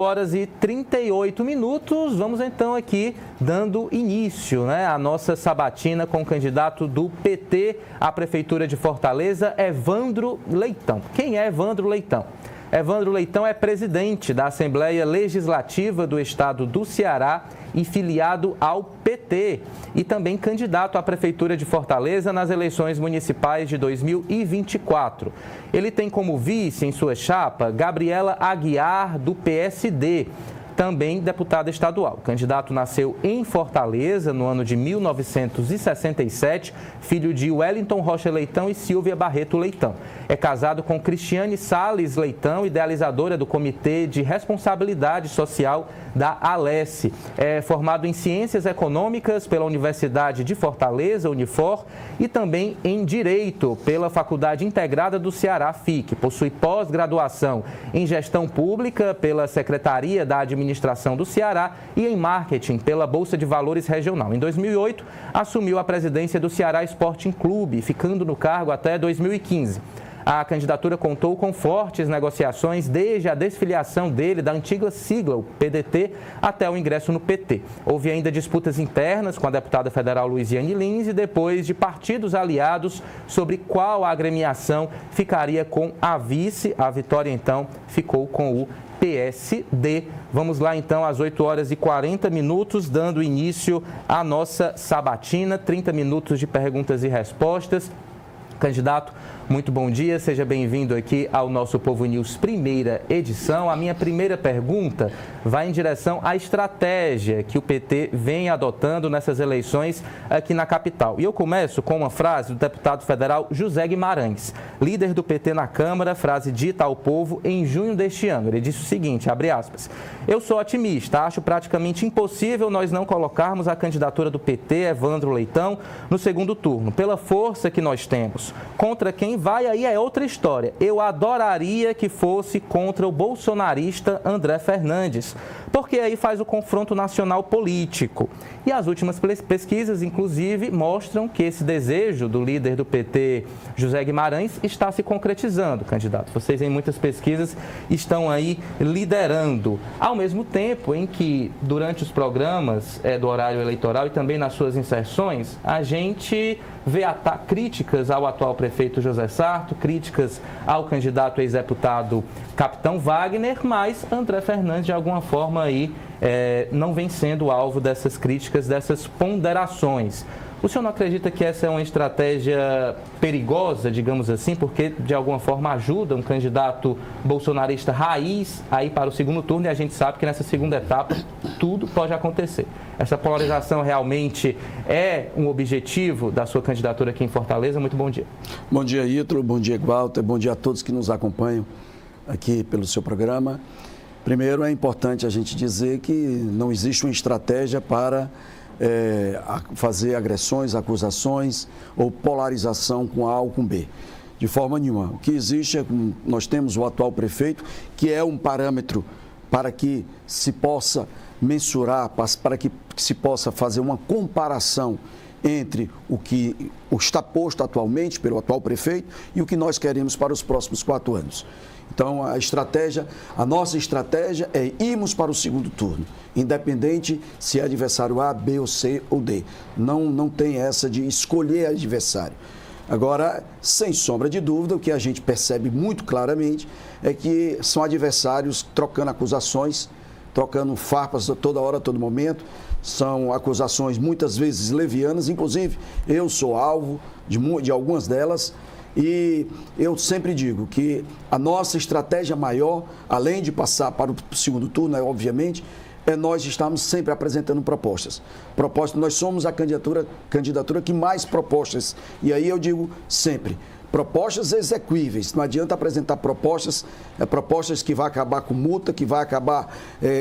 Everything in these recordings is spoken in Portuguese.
Horas e 38 minutos, vamos então aqui dando início à nossa sabatina com o candidato do PT à Prefeitura de Fortaleza, Evandro Leitão. Quem é Evandro Leitão? Evandro Leitão é presidente da Assembleia Legislativa do Estado do Ceará e filiado ao PT e também candidato à Prefeitura de Fortaleza nas eleições municipais de 2024. Ele tem como vice em sua chapa Gabriela Aguiar, do PSD, também deputada estadual. O candidato nasceu em Fortaleza no ano de 1967, filho de Wellington Rocha Leitão e Silvia Barreto Leitão. É casado com Cristiane Salles Leitão, idealizadora do Comitê de Responsabilidade Social da Alesse. É formado em Ciências Econômicas pela Universidade de Fortaleza, Unifor, e também em Direito pela Faculdade Integrada do Ceará, FIC. Possui pós-graduação em Gestão Pública pela Secretaria da Administração do Ceará e em Marketing pela Bolsa de Valores Regional. Em 2008, assumiu a presidência do Ceará Sporting Clube, ficando no cargo até 2015. A candidatura contou com fortes negociações desde a desfiliação dele da antiga sigla, o PDT, até o ingresso no PT. Houve ainda disputas internas com a deputada federal Luiziane Lins e depois de partidos aliados sobre qual agremiação ficaria com a vice. A vitória, então, ficou com o PSD. Vamos lá, então, às 8 horas e 40 minutos, dando início à nossa sabatina, 30 minutos de perguntas e respostas. Candidato, muito bom dia, seja bem-vindo aqui ao nosso Povo News primeira edição. A minha primeira pergunta vai em direção à estratégia que o PT vem adotando nessas eleições aqui na capital. E eu começo com uma frase do deputado federal José Guimarães, líder do PT na Câmara, frase dita ao povo em junho deste ano. Ele disse o seguinte, abre aspas, eu sou otimista, acho praticamente impossível nós não colocarmos a candidatura do PT, Evandro Leitão, no segundo turno, pela força que nós temos. Contra quem vai aí é outra história. Eu adoraria que fosse contra o bolsonarista André Fernandes, porque aí faz o confronto nacional político. E as últimas pesquisas, inclusive, mostram que esse desejo do líder do PT, José Guimarães, está se concretizando, candidato. Vocês, em muitas pesquisas, estão aí liderando. Ao mesmo tempo em que, durante os programas do horário eleitoral e também nas suas inserções, a gente vê críticas ao atual prefeito José Sarto, críticas ao candidato ex-deputado Capitão Wagner, mas André Fernandes, de alguma forma, aí, não vem sendo alvo dessas críticas, dessas ponderações. O senhor não acredita que essa é uma estratégia perigosa, digamos assim, porque de alguma forma ajuda um candidato bolsonarista raiz a ir para o segundo turno e a gente sabe que nessa segunda etapa tudo pode acontecer? Essa polarização realmente é um objetivo da sua candidatura aqui em Fortaleza? Muito bom dia. Bom dia, Ítalo. Bom dia, Walter. Bom dia a todos que nos acompanham aqui pelo seu programa. Primeiro, é importante a gente dizer que não existe uma estratégia para fazer agressões, acusações ou polarização com A ou com B. De forma nenhuma. O que existe é que nós temos o atual prefeito, que é um parâmetro para que se possa mensurar, para que se possa fazer uma comparação entre o que está posto atualmente pelo atual prefeito e o que nós queremos para os próximos 4 anos. Então, a nossa estratégia é irmos para o segundo turno, independente se é adversário A, B, ou C ou D. Não tem essa de escolher adversário. Agora, sem sombra de dúvida, o que a gente percebe muito claramente é que são adversários trocando acusações, trocando farpas toda hora, a todo momento. São acusações muitas vezes levianas, inclusive eu sou alvo de algumas delas. E eu sempre digo que a nossa estratégia maior, além de passar para o segundo turno, obviamente, é nós estarmos sempre apresentando propostas. Nós somos a candidatura que mais propostas, e aí eu digo sempre, propostas exequíveis. Não adianta apresentar propostas que vão acabar com multa, que vai acabar,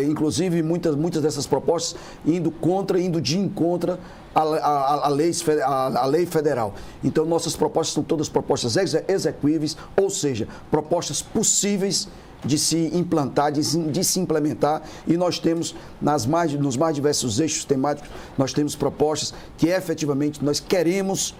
inclusive, muitas dessas propostas indo de encontro à lei federal. Então, nossas propostas são todas propostas exequíveis, ou seja, propostas possíveis de se implantar, de se implementar, e nós temos, nos mais diversos eixos temáticos, nós temos propostas que efetivamente nós queremos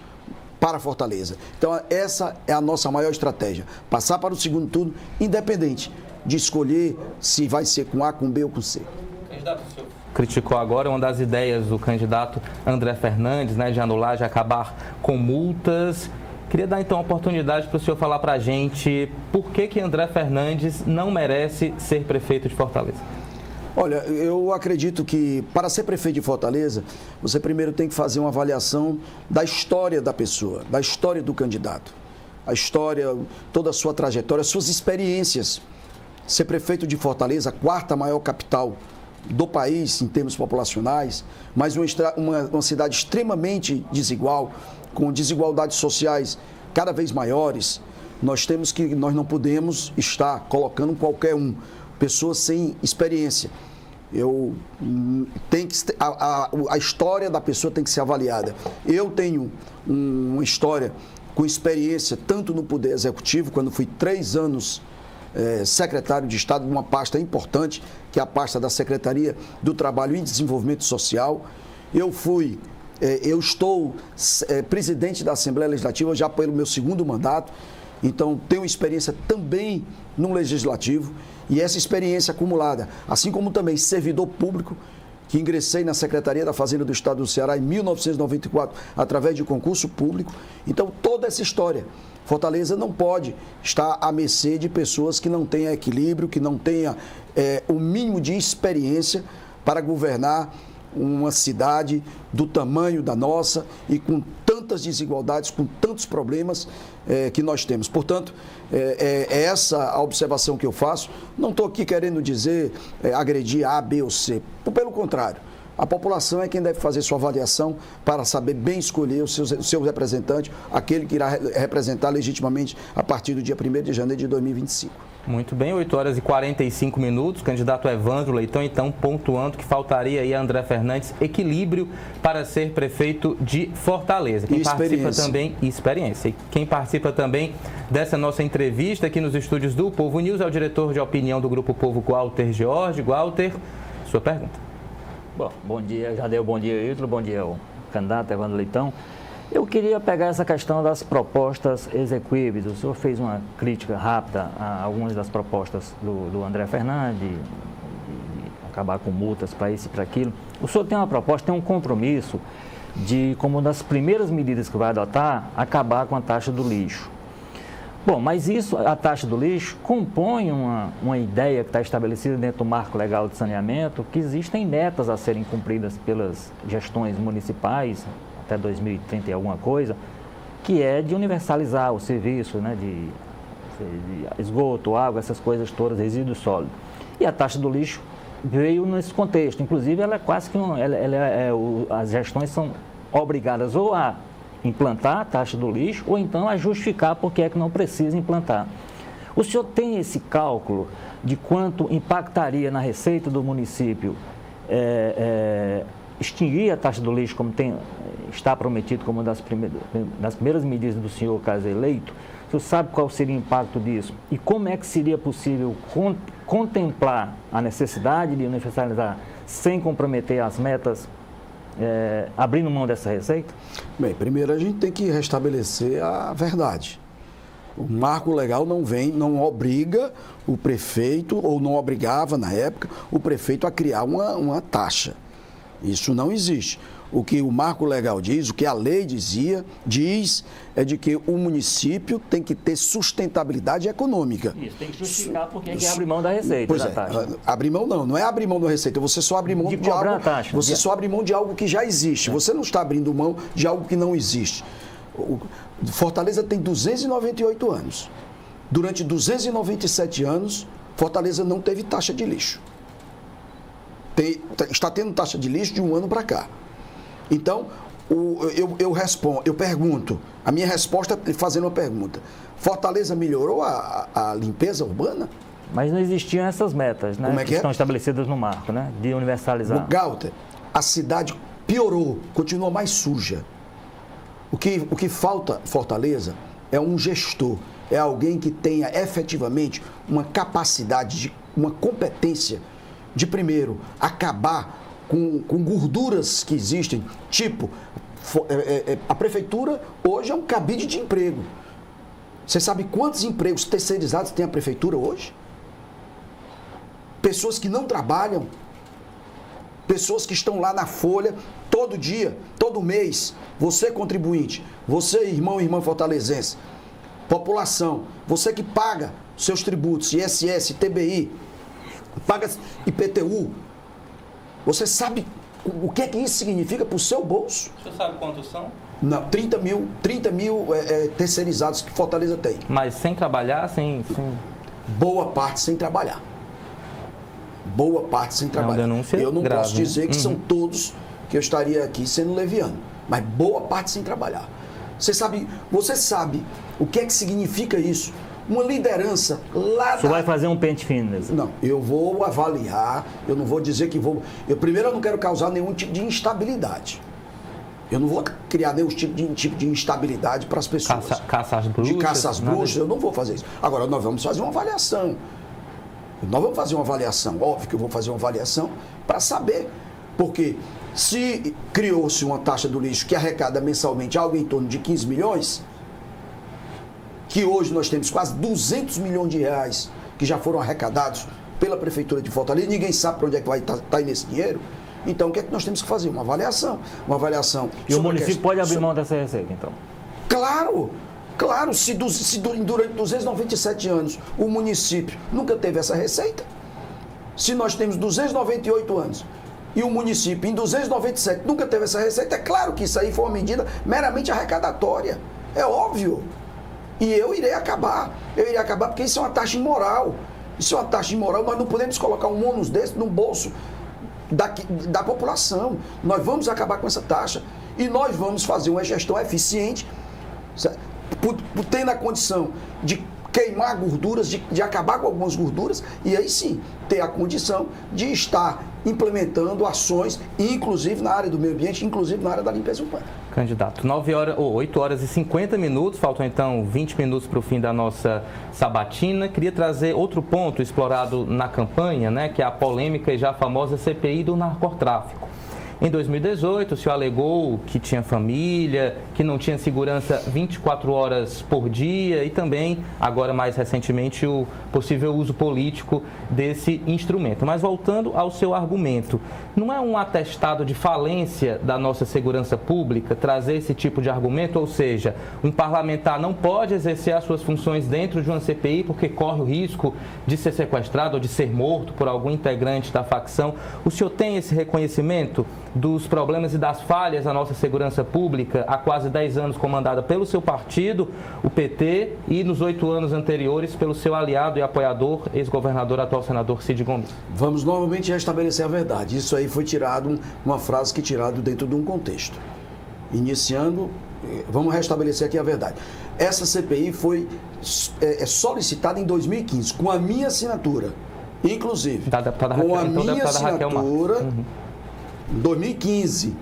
para Fortaleza. Então, essa é a nossa maior estratégia, passar para o segundo turno, independente de escolher se vai ser com A, com B ou com C. Candidato, o senhor criticou agora uma das ideias do candidato André Fernandes, né, de anular, de acabar com multas. Queria dar então a oportunidade para o senhor falar para a gente por que André Fernandes não merece ser prefeito de Fortaleza. Olha, eu acredito que para ser prefeito de Fortaleza, você primeiro tem que fazer uma avaliação da história da pessoa, da história do candidato. A história, toda a sua trajetória, suas experiências. Ser prefeito de Fortaleza, a quarta maior capital do país em termos populacionais, mas uma cidade extremamente desigual, com desigualdades sociais cada vez maiores. Nós não podemos estar colocando qualquer pessoas sem experiência. A história da pessoa tem que ser avaliada. Eu tenho uma história com experiência tanto no Poder Executivo, quando fui 3 anos secretário de Estado de uma pasta importante, que é a pasta da Secretaria do Trabalho e Desenvolvimento Social. Eu estou presidente da Assembleia Legislativa já pelo meu 2º mandato, então tenho experiência também no Legislativo, e essa experiência acumulada, assim como também servidor público, que ingressei na Secretaria da Fazenda do Estado do Ceará em 1994, através de concurso público. Então, toda essa história. Fortaleza não pode estar à mercê de pessoas que não tenham equilíbrio, que não tenham o mínimo de experiência para governar uma cidade do tamanho da nossa e com tantas desigualdades, com tantos problemas que nós temos. Portanto, é essa a observação que eu faço. Não estou aqui querendo dizer agredir A, B ou C. Pelo contrário, a população é quem deve fazer sua avaliação para saber bem escolher o seu representante, aquele que irá representar legitimamente a partir do dia 1º de janeiro de 2025. Muito bem, 8h45, candidato Evandro Leitão, então pontuando que faltaria aí a André Fernandes equilíbrio para ser prefeito de Fortaleza. Quem participa também, experiência. E quem participa também dessa nossa entrevista aqui nos estúdios do Povo News é o diretor de opinião do Grupo Povo, Walter George. Walter, sua pergunta. Bom dia, Jadeu, bom dia, Ítalo, bom dia ao candidato Evandro Leitão. Eu queria pegar essa questão das propostas exequíveis. O senhor fez uma crítica rápida a algumas das propostas do André Fernandes, de acabar com multas para isso e para aquilo. O senhor tem uma proposta, tem um compromisso de, como uma das primeiras medidas que vai adotar, acabar com a taxa do lixo. Bom, mas isso, a taxa do lixo, compõe uma ideia que está estabelecida dentro do marco legal de saneamento, que existem metas a serem cumpridas pelas gestões municipais, até 2030 e alguma coisa, que é de universalizar o serviço, né, de esgoto, água, essas coisas todas, resíduos sólidos. E a taxa do lixo veio nesse contexto. Inclusive, ela é quase que as gestões são obrigadas ou a implantar a taxa do lixo ou então a justificar porque é que não precisa implantar. O senhor tem esse cálculo de quanto impactaria na receita do município extinguir a taxa do lixo, como está prometido como uma das primeiras medidas do senhor caso eleito? O senhor sabe qual seria o impacto disso? E como é que seria possível contemplar a necessidade de universalizar sem comprometer as metas, abrindo mão dessa receita? Bem, primeiro a gente tem que restabelecer a verdade. O marco legal não obriga o prefeito, ou não obrigava na época, o prefeito a criar uma taxa. Isso não existe. O que o marco legal diz, o que a lei diz é de que o município tem que ter sustentabilidade econômica. Isso, tem que justificar porque é que abre mão da receita, da taxa. Abrir mão não é abrir mão da receita, você só abre mão de algo, taxa. Você só abre mão de algo que já existe, você não está abrindo mão de algo que não existe. Fortaleza tem 298 anos. Durante 297 anos, Fortaleza não teve taxa de lixo. Está tendo taxa de lixo de um ano para cá. Então, eu pergunto, a minha resposta é fazendo uma pergunta. Fortaleza melhorou a limpeza urbana? Mas não existiam essas metas, né? Como é que estão estabelecidas no marco, né? De universalizar. Walter, a cidade piorou, continua mais suja. O que falta Fortaleza é um gestor, é alguém que tenha efetivamente uma capacidade, uma competência de, primeiro, acabar com gorduras que existem, tipo, a prefeitura hoje é um cabide de emprego. Você sabe quantos empregos terceirizados tem a prefeitura hoje? pessoas que não trabalham, pessoas que estão lá na folha todo dia, todo mês, você contribuinte, você irmão e irmã fortalezense, população, você que paga seus tributos, ISS, TBI, paga IPTU, você sabe o que é que isso significa para o seu bolso? Você sabe quantos são? Não, 30 mil terceirizados que Fortaleza tem. Mas sem trabalhar, sem... Boa parte sem trabalhar. Boa parte sem trabalhar. Denúncia eu não grave, posso dizer que né? são todos que eu estaria aqui sendo leviano, mas boa parte sem trabalhar. Você sabe o que é que significa isso? Uma liderança lá Você vai fazer um pente fino nesse? Não, eu vou avaliar, eu não vou dizer que vou... Primeiro, eu não quero causar nenhum tipo de instabilidade. Eu não vou criar nenhum tipo de instabilidade para as pessoas. Caça às bruxas. De caça às bruxas, eu não vou fazer isso. Agora, nós vamos fazer uma avaliação. Óbvio que eu vou fazer uma avaliação para saber. Porque se criou-se uma taxa do lixo que arrecada mensalmente algo em torno de 15 milhões, que hoje nós temos quase 200 milhões de reais que já foram arrecadados pela Prefeitura de Fortaleza, ninguém sabe para onde é que vai estar indo esse dinheiro. Então, o que é que nós temos que fazer? Uma avaliação. E o município pode abrir mão dessa receita, então? Claro, se durante 297 anos o município nunca teve essa receita, se nós temos 298 anos e o município em 297 nunca teve essa receita, é claro que isso aí foi uma medida meramente arrecadatória, é óbvio. E eu irei acabar porque isso é uma taxa imoral. Isso é uma taxa imoral, nós não podemos colocar um ônus desse no bolso da população. Nós vamos acabar com essa taxa e nós vamos fazer uma gestão eficiente, tendo a condição de queimar gorduras, de acabar com algumas gorduras e aí sim ter a condição de estar implementando ações, inclusive na área do meio ambiente, inclusive na área da limpeza urbana. Candidato, 8 horas e 50 minutos, faltam então 20 minutos para o fim da nossa sabatina. Queria trazer outro ponto explorado na campanha, né, que é a polêmica e já famosa CPI do narcotráfico. Em 2018, o senhor alegou que tinha família, que não tinha segurança 24 horas por dia e também, agora mais recentemente, o possível uso político desse instrumento. Mas voltando ao seu argumento, não é um atestado de falência da nossa segurança pública trazer esse tipo de argumento? Ou seja, um parlamentar não pode exercer as suas funções dentro de uma CPI porque corre o risco de ser sequestrado ou de ser morto por algum integrante da facção. O senhor tem esse reconhecimento dos problemas e das falhas da nossa segurança pública há quase 10 anos comandada pelo seu partido, o PT, e nos 8 anos anteriores pelo seu aliado e apoiador, ex-governador, atual senador Cid Gomes? Vamos novamente restabelecer a verdade. Isso aí foi tirado, uma frase que tirado dentro de um contexto. Iniciando, vamos restabelecer aqui a verdade. Essa CPI foi solicitada em 2015, com a minha assinatura, inclusive. Com a minha assinatura... Em 2015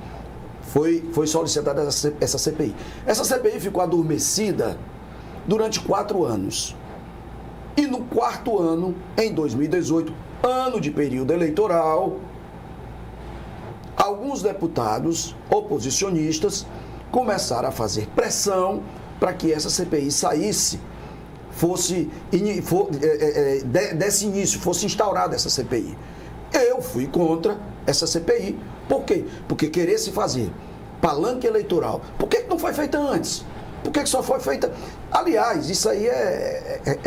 foi solicitada essa CPI. Essa CPI ficou adormecida durante 4 anos. E no 4º ano, em 2018, ano de período eleitoral, alguns deputados oposicionistas começaram a fazer pressão para que essa CPI saísse, desse início, fosse instaurada essa CPI. Eu fui contra essa CPI. Por quê? Porque querer se fazer palanque eleitoral. Por que não foi feita antes? Por que só foi feita... Aliás, isso aí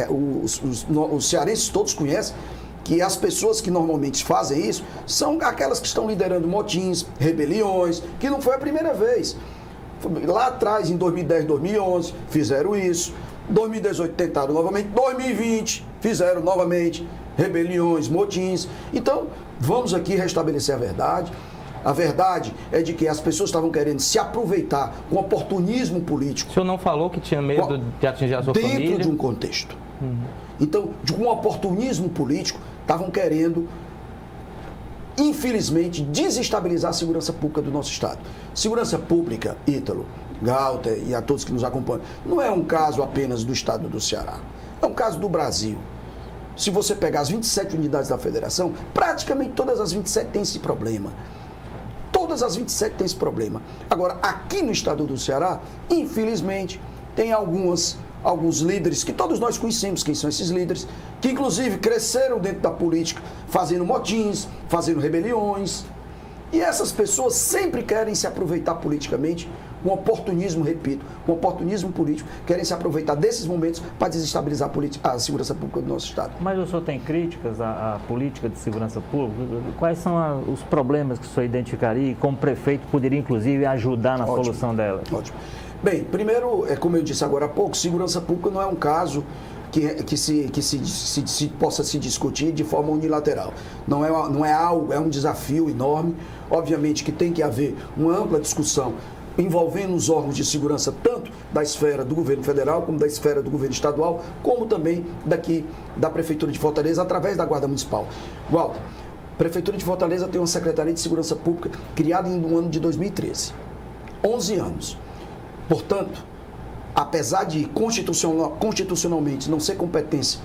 os cearenses todos conhecem que as pessoas que normalmente fazem isso são aquelas que estão liderando motins, rebeliões, que não foi a primeira vez. Lá atrás, em 2010, 2011, fizeram isso. 2018 tentaram novamente. 2020 fizeram novamente rebeliões, motins. Então, vamos aqui restabelecer a verdade. A verdade é de que as pessoas estavam querendo se aproveitar com oportunismo político. O senhor não falou que tinha medo de atingir a sua família? Dentro de um contexto. Então, de um oportunismo político, estavam querendo, infelizmente, desestabilizar a segurança pública do nosso Estado. Segurança pública, Ítalo, Galter e a todos que nos acompanham, não é um caso apenas do Estado do Ceará. É um caso do Brasil. Se você pegar as 27 unidades da federação, praticamente todas as 27 têm esse problema. Todas as 27 têm esse problema. Agora, aqui no estado do Ceará, infelizmente, tem algumas alguns líderes, que todos nós conhecemos quem são esses líderes, que inclusive cresceram dentro da política, fazendo motins, fazendo rebeliões. E essas pessoas sempre querem se aproveitar politicamente, um oportunismo, repito, um oportunismo político, querem se aproveitar desses momentos para desestabilizar a segurança pública do nosso Estado. Mas o senhor tem críticas à política de segurança pública? Quais são os problemas que o senhor identificaria e como prefeito poderia, inclusive, ajudar na solução delas? Ótimo. Bem, primeiro, como eu disse agora há pouco, segurança pública não é um caso que possa se discutir de forma unilateral. Não é algo, é um desafio enorme. Obviamente que tem que haver uma ampla discussão envolvendo os órgãos de segurança, tanto da esfera do governo federal, como da esfera do governo estadual, como também daqui da Prefeitura de Fortaleza, através da Guarda Municipal. Walter, a Prefeitura de Fortaleza tem uma Secretaria de Segurança Pública criada no ano de 2013. 11 anos. Portanto, apesar de constitucionalmente não ser competência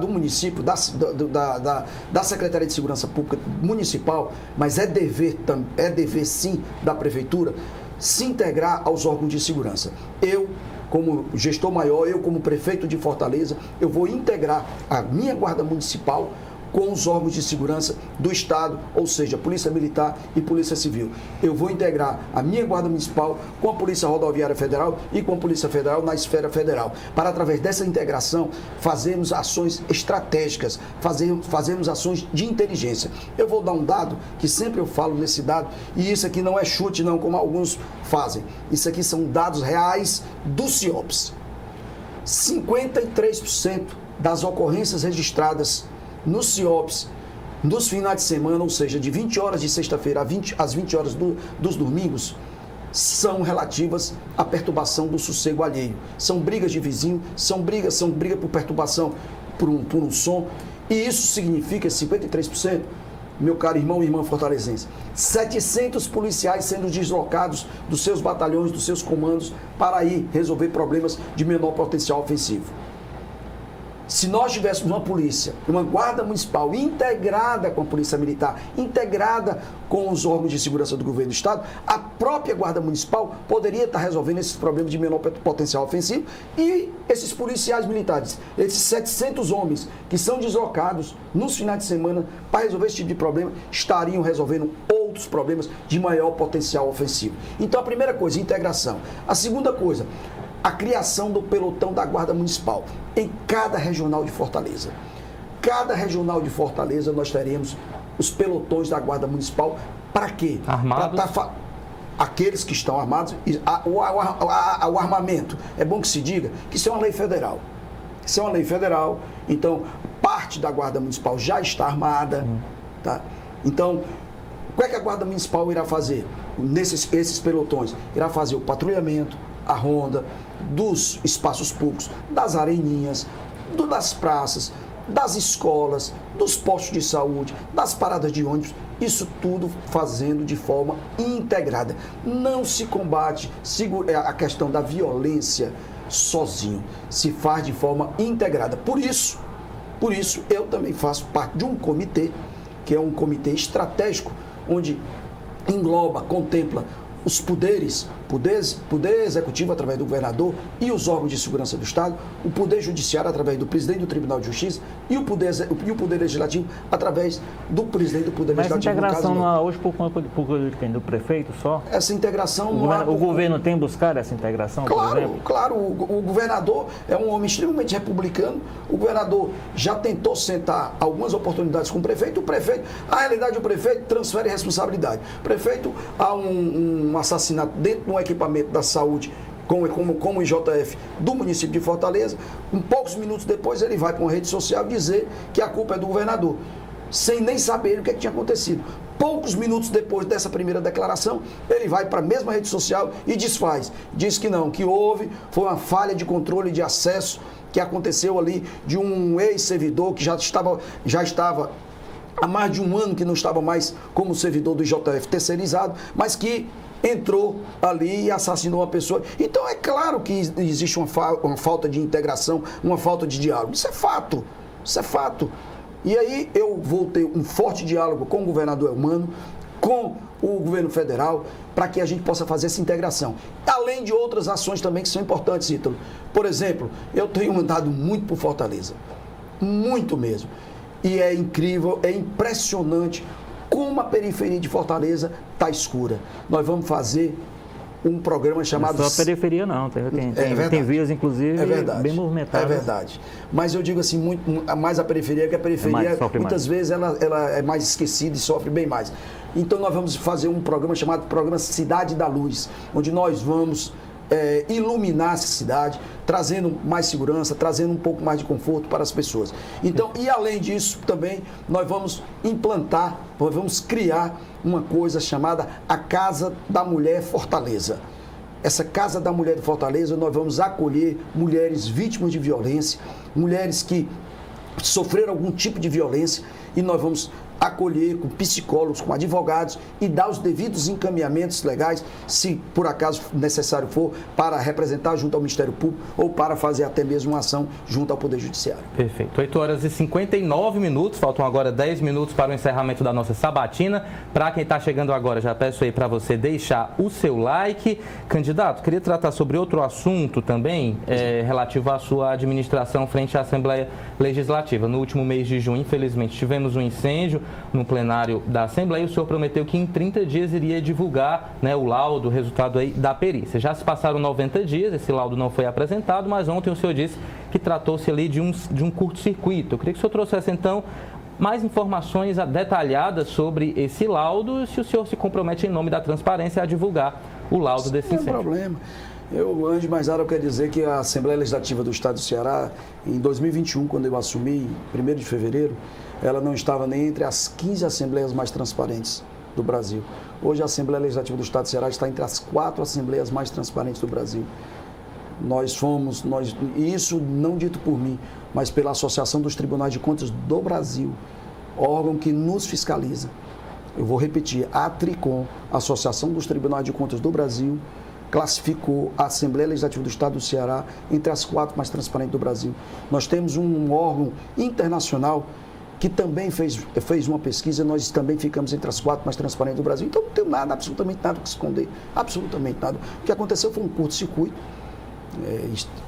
do município, da Secretaria de Segurança Pública Municipal, mas é dever sim da Prefeitura se integrar aos órgãos de segurança. Eu, como gestor maior, eu como prefeito de Fortaleza, eu vou integrar a minha Guarda Municipal com os órgãos de segurança do Estado, ou seja, Polícia Militar e Polícia Civil. Eu vou integrar a minha Guarda Municipal com a Polícia Rodoviária Federal e com a Polícia Federal na esfera federal. Para, através dessa integração, fazermos ações estratégicas, fazermos ações de inteligência. Eu vou dar um dado, que sempre eu falo nesse dado, e isso aqui não é chute não, como alguns fazem. Isso aqui são dados reais do CIOPS. 53% das ocorrências registradas no CIOPS, nos finais de semana, ou seja, de 20 horas de sexta-feira às 20 horas dos domingos, são relativas à perturbação do sossego alheio. São brigas de vizinho, são briga por perturbação por um som, e isso significa 53%, meu caro irmão e irmã fortalezense, 700 policiais sendo deslocados dos seus batalhões, dos seus comandos, para ir resolver problemas de menor potencial ofensivo. Se nós tivéssemos uma polícia, uma guarda municipal integrada com a polícia militar, integrada com os órgãos de segurança do governo do Estado, a própria guarda municipal poderia estar resolvendo esses problemas de menor potencial ofensivo, e esses policiais militares, esses 700 homens que são deslocados nos finais de semana para resolver esse tipo de problema, estariam resolvendo outros problemas de maior potencial ofensivo. Então, a primeira coisa, integração. A segunda coisa, a criação do pelotão da Guarda Municipal em cada regional de Fortaleza. Cada regional de Fortaleza nós teremos os pelotões da Guarda Municipal. Para quê? Armados? Aqueles que estão armados, o armamento. É bom que se diga que isso é uma lei federal. Isso é uma lei federal, então parte da Guarda Municipal já está armada. Tá? Então, o que é que a Guarda Municipal irá fazer? Esses pelotões, irá fazer o patrulhamento, a ronda dos espaços públicos, das areninhas, das praças, das escolas, dos postos de saúde, das paradas de ônibus, isso tudo fazendo de forma integrada. Não se combate a questão da violência sozinho, se faz de forma integrada. Por isso eu também faço parte de um comitê, que é um comitê estratégico, onde engloba, contempla os poder executivo através do governador e os órgãos de segurança do Estado, o poder judiciário através do presidente do Tribunal de Justiça e o poder legislativo através do presidente do Poder Legislativo. Mas a integração não há hoje por conta do prefeito só? Essa integração o governo tem buscado essa integração, claro, por exemplo? Claro, o governador é um homem extremamente republicano, o governador já tentou sentar algumas oportunidades com o prefeito, a realidade, o prefeito transfere responsabilidade. O prefeito, há um assassinato dentro de um equipamento da saúde, como o IJF do município de Fortaleza, poucos minutos depois ele vai para uma rede social dizer que a culpa é do governador, sem nem saber o que tinha acontecido. Poucos minutos depois dessa primeira declaração, ele vai para a mesma rede social e desfaz. Diz que não, que foi uma falha de controle de acesso que aconteceu ali de um ex-servidor que já estava há mais de um ano que não estava mais como servidor do IJF terceirizado, mas que entrou ali e assassinou uma pessoa. Então é claro que existe uma falta de integração, uma falta de diálogo. Isso é fato. E aí eu vou ter um forte diálogo com o governador Elmano, com o governo federal, para que a gente possa fazer essa integração. Além de outras ações também que são importantes, Ítalo. Por exemplo, eu tenho andado muito por Fortaleza, muito mesmo. E é incrível, é impressionante como a periferia de Fortaleza está escura. Nós vamos fazer um programa chamado... Não é só a periferia não, tem vias inclusive bem movimentadas. É verdade. Mas eu digo assim, mais a periferia, que a periferia muitas vezes ela é mais esquecida e sofre bem mais. Então nós vamos fazer um programa chamado Programa Cidade da Luz, onde nós vamos iluminar essa cidade, trazendo mais segurança, trazendo um pouco mais de conforto para as pessoas. Então, e além disso, também nós vamos implantar, nós vamos criar uma coisa chamada a Casa da Mulher Fortaleza. Essa Casa da Mulher de Fortaleza, nós vamos acolher mulheres vítimas de violência, mulheres que sofreram algum tipo de violência, e nós vamos acolher com psicólogos, com advogados e dar os devidos encaminhamentos legais, se por acaso necessário for, para representar junto ao Ministério Público ou para fazer até mesmo uma ação junto ao Poder Judiciário. Perfeito. 8h59, faltam agora 10 minutos para o encerramento da nossa sabatina. Para quem está chegando agora, já peço aí para você deixar o seu like. Candidato, queria tratar sobre outro assunto também, relativo à sua administração frente à Assembleia Legislativa. No último mês de junho, infelizmente, tivemos um incêndio no plenário da Assembleia e o senhor prometeu que em 30 dias iria divulgar, né, o laudo, o resultado aí da perícia. Já se passaram 90 dias, esse laudo não foi apresentado, mas ontem o senhor disse que tratou-se ali de um curto-circuito. Eu queria que o senhor trouxesse, então, mais informações detalhadas sobre esse laudo, se o senhor se compromete em nome da transparência a divulgar o laudo desse incêndio. Não tem problema. Eu, antes de mais nada, eu quero dizer que a Assembleia Legislativa do Estado do Ceará, em 2021, quando eu assumi, 1º de fevereiro, ela não estava nem entre as 15 assembleias mais transparentes do Brasil. Hoje a Assembleia Legislativa do Estado do Ceará está entre as 4 assembleias mais transparentes do Brasil. E isso não dito por mim, mas pela Associação dos Tribunais de Contas do Brasil, órgão que nos fiscaliza. Eu vou repetir, a Tricom, Associação dos Tribunais de Contas do Brasil, classificou a Assembleia Legislativa do Estado do Ceará entre as 4 mais transparentes do Brasil. Nós temos um órgão internacional que também fez uma pesquisa, nós também ficamos entre as 4 mais transparentes do Brasil. Então não tem nada, absolutamente nada que esconder, absolutamente nada. O que aconteceu foi um curto-circuito,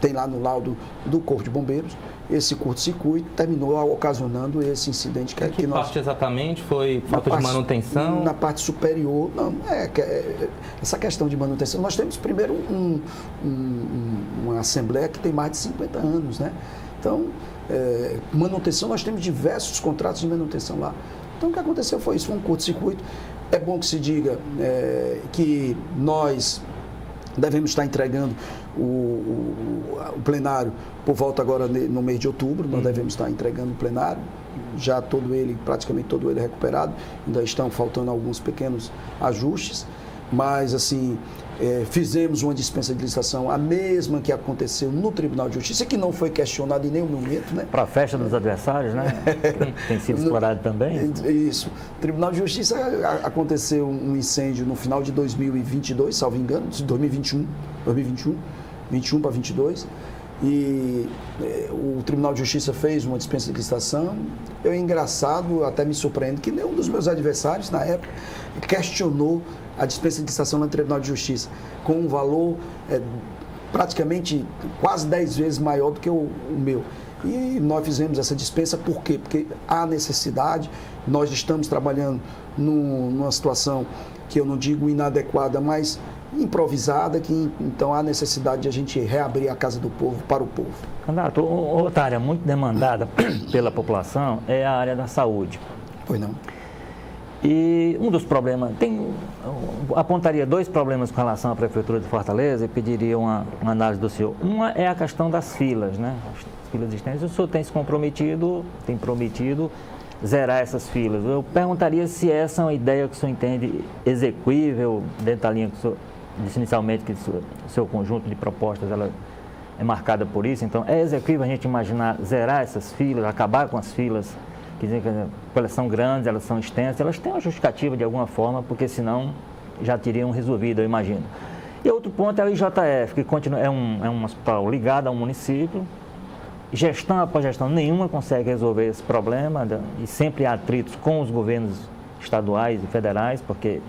tem lá no laudo do Corpo de Bombeiros, esse curto-circuito terminou ocasionando esse incidente que nós... parte exatamente? Foi falta de manutenção? Na parte superior, não, essa questão de manutenção. Nós temos primeiro uma Assembleia que tem mais de 50 anos, né? Então, manutenção, nós temos diversos contratos de manutenção lá. Então, o que aconteceu foi isso, foi um curto-circuito. É bom que se diga que nós devemos estar entregando o plenário por volta agora no mês de outubro, nós devemos estar entregando o plenário, já praticamente todo ele recuperado, ainda estão faltando alguns pequenos ajustes, mas assim, fizemos uma dispensa de licitação, a mesma que aconteceu no Tribunal de Justiça, que não foi questionada em nenhum momento, né? Para a festa dos adversários, né? Tem sido explorado também. Isso. Tribunal de Justiça aconteceu um incêndio no final de 2022, salvo engano, de 2021, 21 para 22, e o Tribunal de Justiça fez uma dispensa de licitação. Engraçado, até me surpreende que nenhum dos meus adversários, na época, questionou a dispensa de licitação no Tribunal de Justiça, com um valor praticamente quase 10 vezes maior do que o meu. E nós fizemos essa dispensa, por quê? Porque há necessidade, nós estamos trabalhando numa situação que eu não digo inadequada, mas improvisada, então há necessidade de a gente reabrir a Casa do Povo para o povo. Candidato, outra área muito demandada pela população é a área da saúde. Pois não. E um dos problemas, apontaria 2 problemas com relação à Prefeitura de Fortaleza e pediria uma análise do senhor. Uma é a questão das filas, né? As filas existentes. O senhor tem prometido zerar essas filas. Eu perguntaria se essa é uma ideia que o senhor entende execuível, dentro da linha que o senhor disse inicialmente, que o seu conjunto de propostas ela é marcada por isso. Então, é execuível a gente imaginar zerar essas filas, acabar com as filas, quer dizer que elas são grandes, elas são extensas, elas têm uma justificativa de alguma forma, porque senão já teriam resolvido, eu imagino. E outro ponto é o IJF, que continua, é um hospital ligado a um município. Gestão após gestão nenhuma consegue resolver esse problema e sempre há atritos com os governos estaduais e federais, porque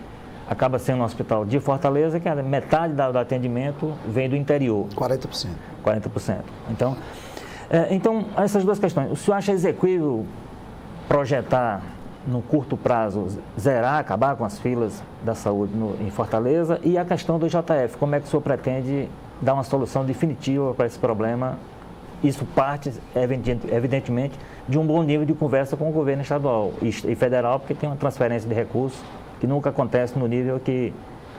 acaba sendo um hospital de Fortaleza, que metade do atendimento vem do interior. 40%. 40%. Então, essas duas questões. O senhor acha exequível projetar, no curto prazo, zerar, acabar com as filas da saúde em Fortaleza? E a questão do IJF, como é que o senhor pretende dar uma solução definitiva para esse problema? Isso parte, evidentemente, de um bom nível de conversa com o governo estadual e federal, porque tem uma transferência de recursos que nunca acontece no nível que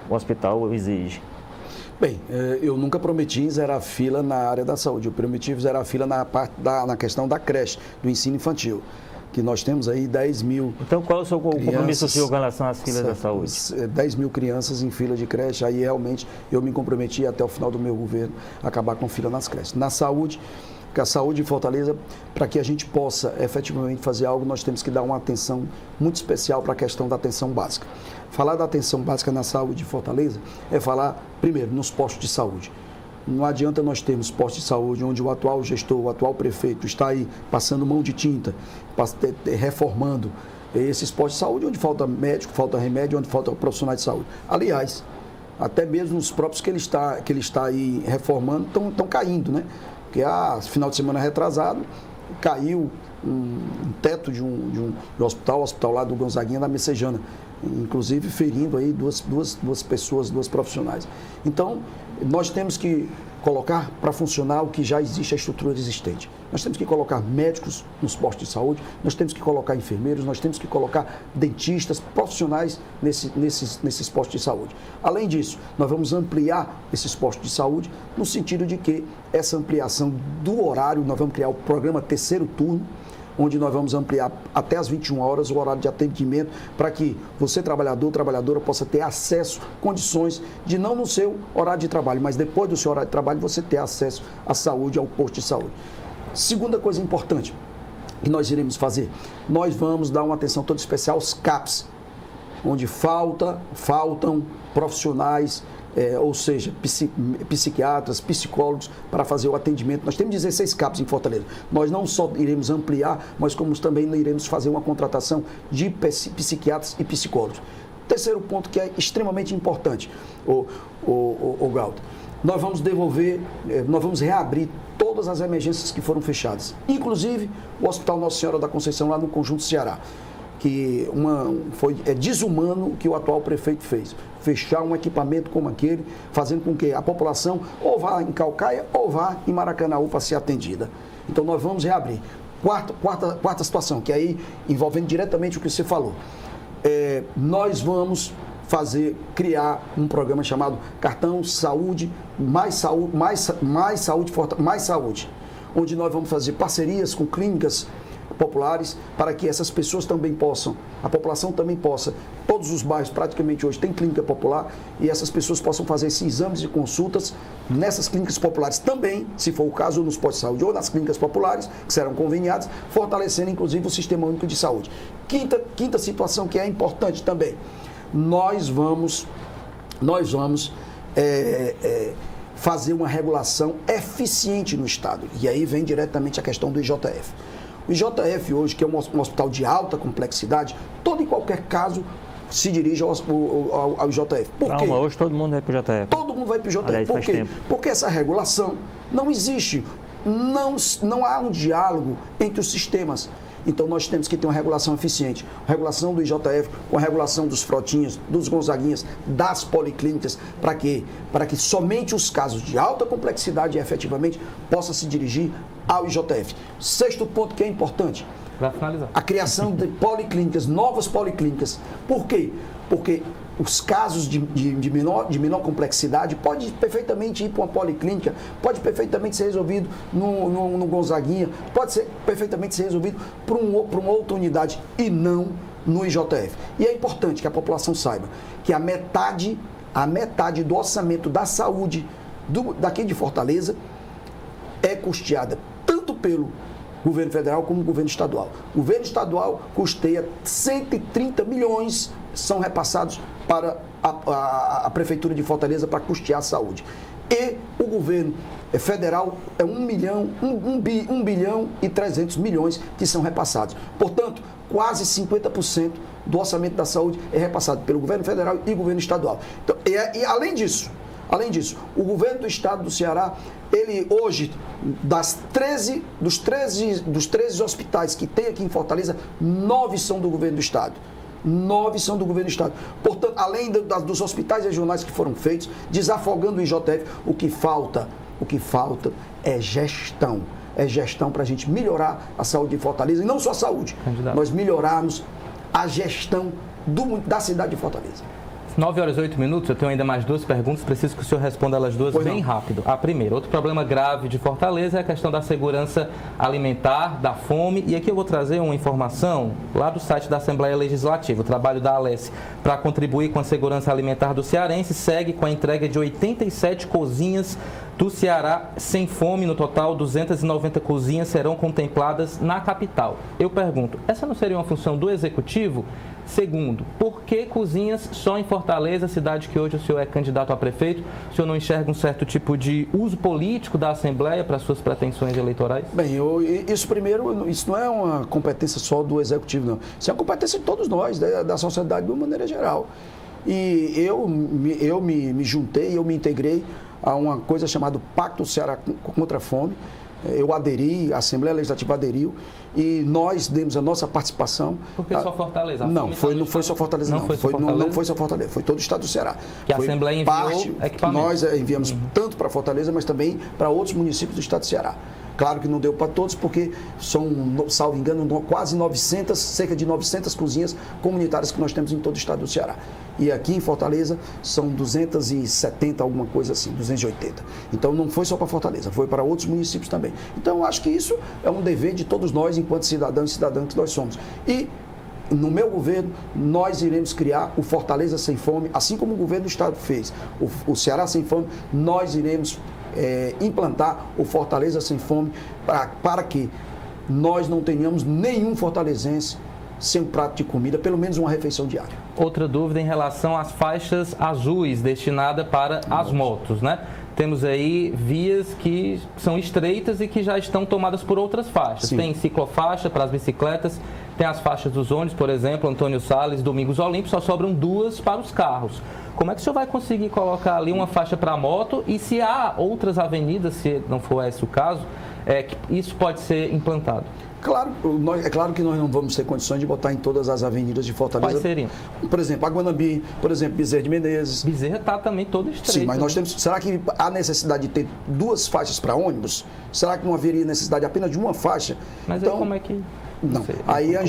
o hospital exige. Bem, eu nunca prometi zerar a fila na área da saúde. Eu prometi zerar a fila na questão da creche, do ensino infantil, que nós temos aí 10 mil. Então, qual é o seu compromisso com relação às filas da saúde? 10 mil crianças em fila de creche. Aí realmente eu me comprometi até o final do meu governo a acabar com fila nas creches. Na saúde, que a saúde em Fortaleza, para que a gente possa efetivamente fazer algo, nós temos que dar uma atenção muito especial para a questão da atenção básica. Falar da atenção básica na saúde de Fortaleza é falar, primeiro, nos postos de saúde. Não adianta nós termos postos de saúde onde o atual gestor, o atual prefeito está aí passando mão de tinta, reformando esses postos de saúde onde falta médico, falta remédio, onde falta profissionais de saúde. Aliás, até mesmo os próprios que ele está aí reformando estão caindo, né? Porque final de semana retrasado, caiu um teto de um hospital, o hospital lá do Gonzaguinha, da Messejana, inclusive ferindo aí duas pessoas, duas profissionais. Então, nós temos que colocar para funcionar o que já existe, a estrutura existente. Nós temos que colocar médicos nos postos de saúde, nós temos que colocar enfermeiros, nós temos que colocar dentistas, profissionais nesses postos de saúde. Além disso, nós vamos ampliar esses postos de saúde no sentido de que essa ampliação do horário, nós vamos criar o programa Terceiro Turno, onde nós vamos ampliar até as 21 horas o horário de atendimento para que você, trabalhador, trabalhadora, possa ter acesso, condições de não no seu horário de trabalho, mas depois do seu horário de trabalho você ter acesso à saúde, ao posto de saúde. Segunda coisa importante que nós iremos fazer, nós vamos dar uma atenção toda especial aos CAPs, onde faltam profissionais, ou seja, psiquiatras, psicólogos, para fazer o atendimento. Nós temos 16 CAPs em Fortaleza. Nós não só iremos ampliar, mas como também iremos fazer uma contratação de psiquiatras e psicólogos. Terceiro ponto que é extremamente importante, o Galdo, nós vamos reabrir todas as emergências que foram fechadas, inclusive o Hospital Nossa Senhora da Conceição lá no Conjunto Ceará, que é desumano o que o atual prefeito fez. Fechar um equipamento como aquele, fazendo com que a população ou vá em Caucaia ou vá em Maracanaú para ser atendida. Então nós vamos reabrir. Quarta situação, que aí envolvendo diretamente o que você falou. Nós vamos criar um programa chamado Cartão Saúde, Mais Saúde, onde nós vamos fazer parcerias com clínicas populares para que essas pessoas também possam, a população também possa, todos os bairros praticamente hoje tem clínica popular e essas pessoas possam fazer esses exames e consultas nessas clínicas populares também, se for o caso, ou nos postos de saúde ou nas clínicas populares, que serão conveniadas, fortalecendo inclusive o Sistema Único de Saúde. Quinta situação que é importante também, nós vamos fazer uma regulação eficiente no Estado. E aí vem diretamente a questão do IJF. O IJF hoje, que é um hospital de alta complexidade, todo e qualquer caso se dirige ao IJF. Por quê? Hoje todo mundo vai para o IJF. Todo mundo vai para o IJF. Aliás, por quê? Tempo. Porque essa regulação não existe. Não há um diálogo entre os sistemas. Então, nós temos que ter uma regulação eficiente. Regulação do IJF, com a regulação dos frotinhas, dos Gonzaguinhas, das policlínicas, para que somente os casos de alta complexidade, efetivamente, possam se dirigir ao IJF. Sexto ponto que é importante. Para finalizar. A criação de policlínicas, novas policlínicas. Por quê? Porque os casos de menor complexidade pode perfeitamente ir para uma policlínica, pode perfeitamente ser resolvido no Gonzaguinha, pode perfeitamente ser resolvido para uma outra unidade e não no IJF. E é importante que a população saiba que a metade do orçamento da saúde daqui de Fortaleza é custeada tanto pelo governo federal como o governo estadual. O governo estadual custeia 130 milhões, são repassados para a Prefeitura de Fortaleza para custear a saúde. E o governo federal é 1 bilhão e 300 milhões que são repassados. Portanto, quase 50% do orçamento da saúde é repassado pelo governo federal e governo estadual. Então, e além disso, o governo do estado do Ceará, ele hoje, dos 13 hospitais que tem aqui em Fortaleza, 9 são do governo do estado. 9 são do governo do estado. Portanto, além dos hospitais regionais que foram feitos, desafogando o IJF, o que falta é gestão. É gestão para a gente melhorar a saúde de Fortaleza, e não só a saúde, nós melhorarmos a gestão da cidade de Fortaleza. 9h08, eu tenho ainda mais 2 perguntas, preciso que o senhor responda elas duas bem rápido. A primeira, outro problema grave de Fortaleza é a questão da segurança alimentar, da fome, e aqui eu vou trazer uma informação lá do site da Assembleia Legislativa. O trabalho da Alesse para contribuir com a segurança alimentar do cearense segue com a entrega de 87 cozinhas do Ceará sem fome. No total, 290 cozinhas serão contempladas na capital. Eu pergunto, essa não seria uma função do Executivo? Segundo, por que cozinhas só em Fortaleza, cidade que hoje o senhor é candidato a prefeito? O senhor não enxerga um certo tipo de uso político da Assembleia para suas pretensões eleitorais? Bem, isso não é uma competência só do Executivo, não. Isso é uma competência de todos nós, da sociedade de uma maneira geral. E eu me juntei, eu me integrei a uma coisa chamada Pacto Ceará contra a Fome. Eu aderi, a Assembleia Legislativa aderiu, e nós demos a nossa participação. Por que só Fortaleza? Não foi só Fortaleza, não. Não foi só Fortaleza, foi todo o estado do Ceará. Que a Assembleia enviou equipamentos. Nós enviamos tanto para Fortaleza, mas também para outros municípios do estado do Ceará. Claro que não deu para todos, porque são, salvo engano, quase 900, cerca de 900 cozinhas comunitárias que nós temos em todo o estado do Ceará. E aqui em Fortaleza são 270, alguma coisa assim, 280. Então não foi só para Fortaleza, foi para outros municípios também. Então eu acho que isso é um dever de todos nós, enquanto cidadãos e cidadãs que nós somos. E no meu governo, nós iremos criar o Fortaleza Sem Fome, assim como o governo do estado fez. O Ceará Sem Fome, nós iremos implantar o Fortaleza Sem Fome para que nós não tenhamos nenhum fortalezense sem um prato de comida, pelo menos uma refeição diária. Outra dúvida em relação às faixas azuis destinadas para as motos, né? Temos aí vias que são estreitas e que já estão tomadas por outras faixas. Sim. Tem ciclofaixa para as bicicletas, tem as faixas dos ônibus, por exemplo, Antônio Salles, Domingos Olímpicos, só sobram 2 para os carros. Como é que o senhor vai conseguir colocar ali uma faixa para a moto, e se há outras avenidas, se não for esse o caso, que isso pode ser implantado? Claro, é claro que nós não vamos ter condições de botar em todas as avenidas de Fortaleza. Quais seriam? Por exemplo, Aguanambi, por exemplo, Bezerra de Menezes. Bezerra está também todo estreito. Sim, mas nós temos. Será que há necessidade de ter 2 faixas para ônibus? Será que não haveria necessidade apenas de uma faixa? Mas então, aí como é que... Não, aí a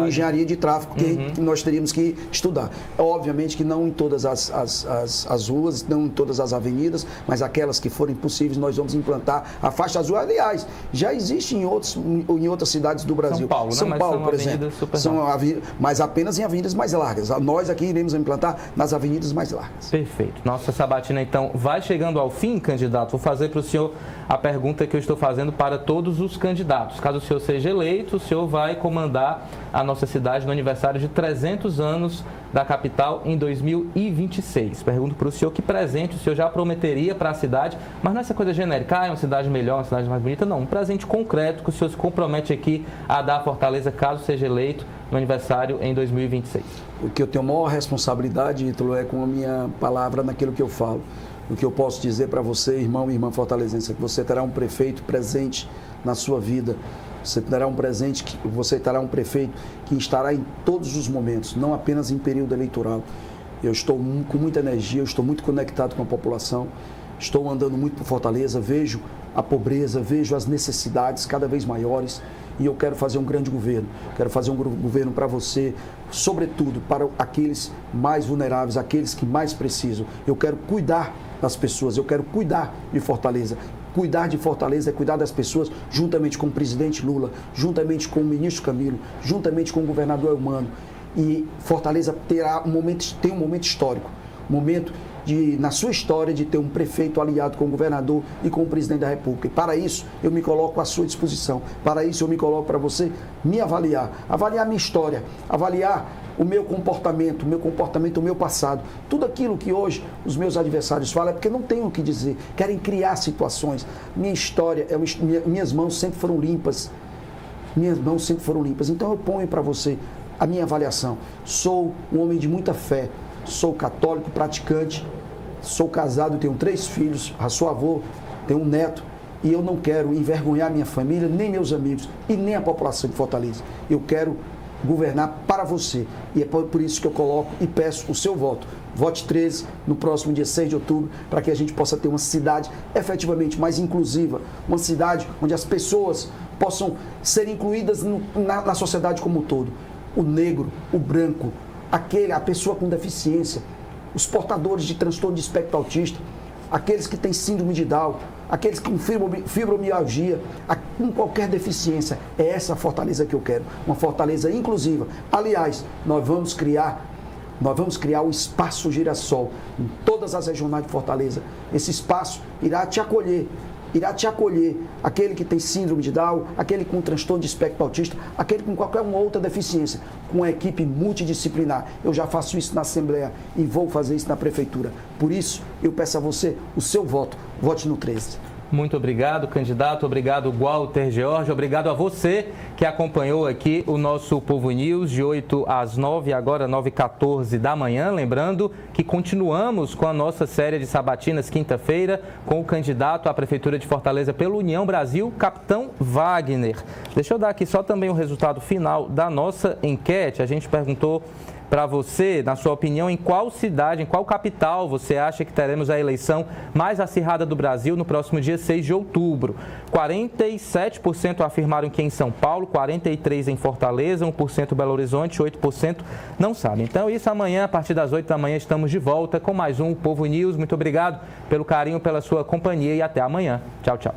engenharia de tráfego que nós teríamos que estudar. Obviamente que não em todas as ruas, não em todas as avenidas, mas aquelas que forem possíveis, nós vamos implantar a faixa azul. Aliás, já existe em outras cidades do Brasil. São Paulo, por exemplo. Mas apenas em avenidas mais largas. Nós aqui iremos implantar nas avenidas mais largas. Perfeito. Nossa sabatina, então, vai chegando ao fim, candidato. Vou fazer para o senhor a pergunta que eu estou fazendo para todos os candidatos. Caso o senhor seja eleito, o senhor vai comandar a nossa cidade no aniversário de 300 anos da capital em 2026. Pergunto para o senhor que presente o senhor já prometeria para a cidade, mas não é essa coisa genérica, é uma cidade melhor, uma cidade mais bonita, não. Um presente concreto que o senhor se compromete aqui a dar à Fortaleza, caso seja eleito no aniversário em 2026. O que eu tenho maior responsabilidade, Ítalo, é com a minha palavra naquilo que eu falo. O que eu posso dizer para você, irmão e irmã fortalezense, é que você terá um prefeito presente na sua vida. Você terá um prefeito que estará em todos os momentos, não apenas em período eleitoral. Eu estou com muita energia, eu estou muito conectado com a população, estou andando muito por Fortaleza, vejo a pobreza, vejo as necessidades cada vez maiores, e eu quero fazer um grande governo. Quero fazer um governo para você, sobretudo para aqueles mais vulneráveis, aqueles que mais precisam. Eu quero cuidar das pessoas, eu quero cuidar de Fortaleza. Cuidar de Fortaleza é cuidar das pessoas, juntamente com o presidente Lula, juntamente com o ministro Camilo, juntamente com o governador Eumano. E Fortaleza tem um momento histórico, momento na sua história, de ter um prefeito aliado com o governador e com o presidente da República. E para isso, eu me coloco à sua disposição. Para isso, eu me coloco para você me avaliar a minha história, avaliar o meu comportamento, o meu passado. Tudo aquilo que hoje os meus adversários falam é porque não tenho o que dizer. Querem criar situações. Minha história, minhas mãos sempre foram limpas. minhas mãos sempre foram limpas. Então eu ponho para você a minha avaliação. Sou um homem de muita fé, sou católico, praticante, sou casado, tenho 3 filhos, sou avô, tenho um neto, e eu não quero envergonhar minha família, nem meus amigos, e nem a população de Fortaleza. Eu quero governar para você, e é por isso que eu coloco e peço o seu voto. Vote 13 no próximo dia 6 de outubro, para que a gente possa ter uma cidade efetivamente mais inclusiva, uma cidade onde as pessoas possam ser incluídas na sociedade como um todo. O negro, o branco, a pessoa com deficiência, os portadores de transtorno de espectro autista, aqueles que têm síndrome de Down, aqueles com fibromialgia, com qualquer deficiência. É essa Fortaleza que eu quero, uma Fortaleza inclusiva. Aliás, nós vamos criar o Espaço Girassol em todas as regionais de Fortaleza. Esse espaço irá te acolher, aquele que tem síndrome de Down, aquele com transtorno de espectro autista, aquele com qualquer uma outra deficiência, com uma equipe multidisciplinar. Eu já faço isso na Assembleia e vou fazer isso na Prefeitura. Por isso, eu peço a você o seu voto. Vote no 13. Muito obrigado, candidato. Obrigado, Walter George. Obrigado a você que acompanhou aqui o nosso Povo News de 8 às 9, agora 9h14 da manhã. Lembrando que continuamos com a nossa série de sabatinas quinta-feira com o candidato à Prefeitura de Fortaleza pela União Brasil, Capitão Wagner. Deixa eu dar aqui só também o resultado final da nossa enquete. A gente perguntou para você, na sua opinião, em qual cidade, em qual capital você acha que teremos a eleição mais acirrada do Brasil no próximo dia 6 de outubro. 47% afirmaram que em São Paulo, 43% em Fortaleza, 1% Belo Horizonte, 8% não sabem. Então, isso amanhã, a partir das 8 da manhã, estamos de volta com mais um Povo News. Muito obrigado pelo carinho, pela sua companhia e até amanhã. Tchau, tchau.